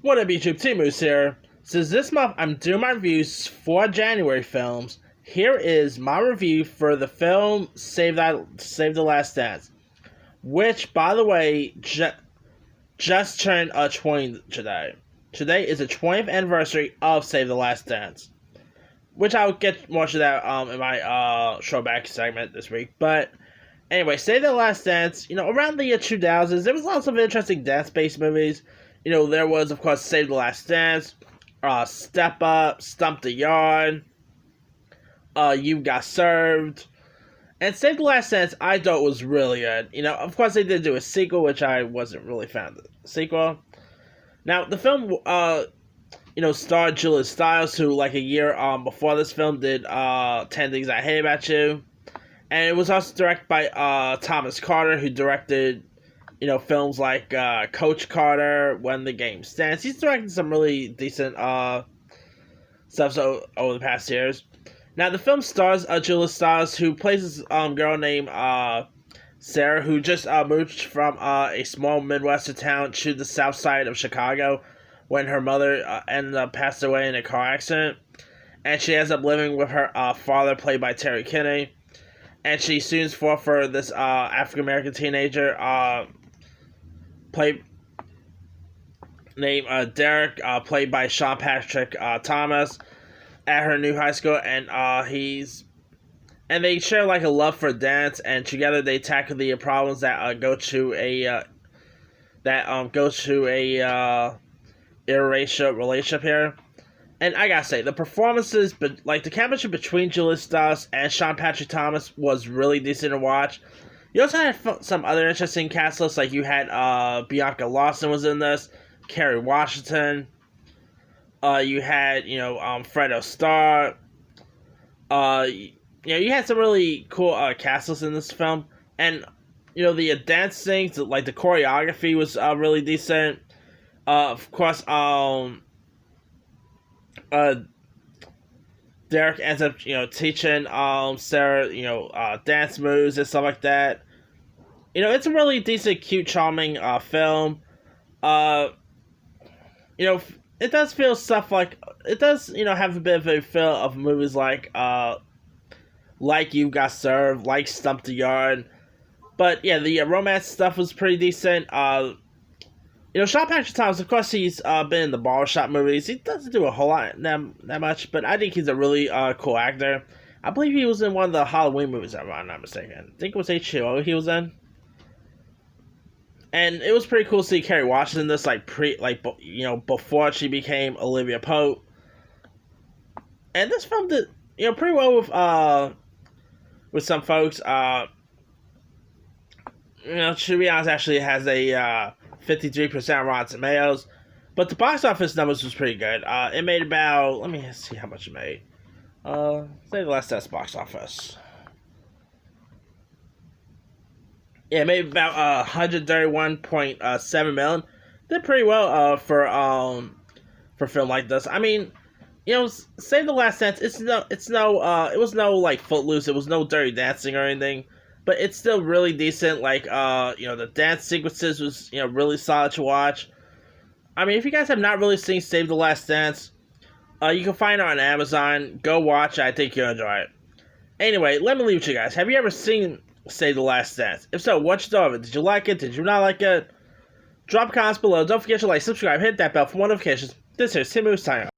What up, YouTube? T-Moose here. Since this month I'm doing my reviews for January films, here is my review for the film Save the Last Dance, which, by the way, just turned 20 today. Today is the 20th anniversary of Save the Last Dance, which I'll get more to that in my throwback segment this week. But anyway, Save the Last Dance, around the year 2000s, there was lots of interesting dance-based movies. There was, of course, Save the Last Dance, Step Up, Stump the Yard, You Got Served, and Save the Last Dance I thought was really good. Of course, they did do a sequel, which I wasn't really a fan of the sequel. Now, the film, starred Julia Stiles, who, like a year before this film, did 10 Things I Hate About You. And it was also directed by Thomas Carter, who directed films like Coach Carter, When the Game Stands. He's directed some really decent stuff over the past years. Now, the film stars Julia Stiles, who plays this girl named Sarah, who just moved from a small Midwestern town to the south side of Chicago when her mother ended up passed away in a car accident. And she ends up living with her father, played by Terry Kinney. And she soon falls for this African-American teenager named Derek, played by Sean Patrick Thomas, at her new high school, and they share like a love for dance, and together they tackle the problems that go to a interracial relationship here. And I gotta say, the performances, but like the chemistry between Julia Stiles and Sean Patrick Thomas was really decent to watch. You also had some other interesting cast lists, like you had Bianca Lawson was in this, Kerry Washington. You had Fredo Starr. You had some really cool cast lists in this film, and the dance things, like the choreography was really decent. Of course, Derek ends up teaching Sarah dance moves and stuff like that. It's a really decent, cute, charming film. It does feel stuff like it does have a bit of a feel of movies like You Got Served, like Stump the Yard. But yeah, the romance stuff was pretty decent. Sean Patrick Thomas, of course, he's been in the barbershop movies. He doesn't do a whole lot that much, but I think he's a really cool actor. I believe he was in one of the Halloween movies, if I'm not mistaken. I think it was H2O he was in. And it was pretty cool to see Kerry Washington in this, before she became Olivia Pope. And this film did, pretty well with some folks. To be honest, actually has a 53% Rotten Tomatoes, but the box office numbers was pretty good. It made about, let me see how much it made. Say the Last Dance box office. Yeah, it made about 131.7 million. Did pretty well for a film like this. I mean, Save the Last Dance. It was no like Footloose. It was no Dirty Dancing or anything, but it's still really decent. Like the dance sequences was really solid to watch. I mean, if you guys have not really seen Save the Last Dance, you can find it on Amazon. Go watch it. I think you'll enjoy it. Anyway, let me leave with you guys. Have you ever seen Save the Last Dance? If so, what you thought of it? Did you like it? Did you not like it? Drop comments below. Don't forget to like, subscribe, hit that bell for more notifications. This is Tim Moose signing off.